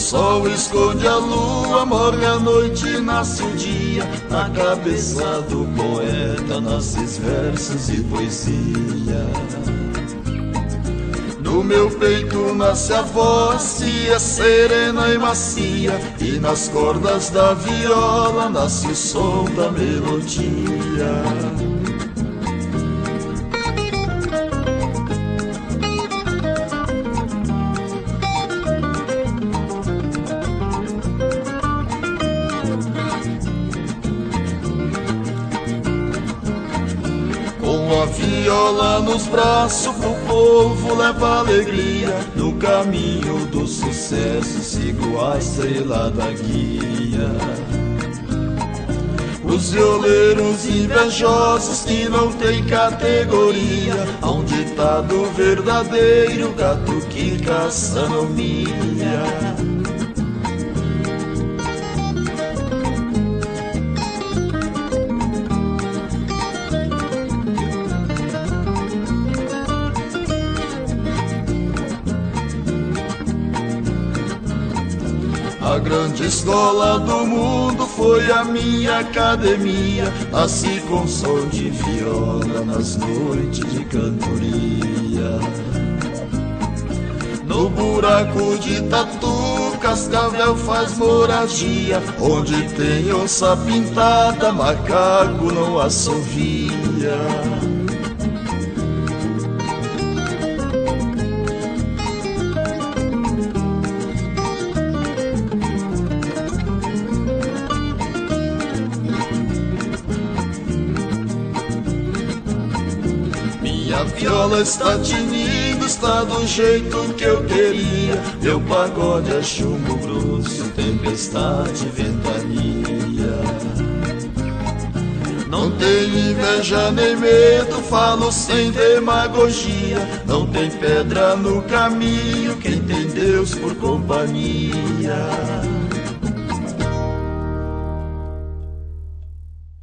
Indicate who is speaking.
Speaker 1: sol esconde a lua, morre a noite e nasce o dia. Na cabeça do poeta nascem versos e poesia. No meu peito nasce a voz que é serena e macia, e nas cordas da viola nasce o som da melodia. Com a viola nos braços pro povo leva alegria. No caminho do sucesso sigo a estrela da guia. Os violeiros invejosos que não têm categoria, há um ditado verdadeiro, gato que caça não mia. A grande escola do mundo foi a minha academia. Nasci com som de viola nas noites de cantoria. No buraco de tatu, cascavel faz moradia. Onde tem onça pintada, macaco não assovia. Minha viola está tinindo, está do jeito que eu queria. Meu pagode é chumbo grosso, tempestade, ventania. Não tenho inveja nem medo, falo sem demagogia. Não tem pedra no caminho, quem tem Deus por companhia.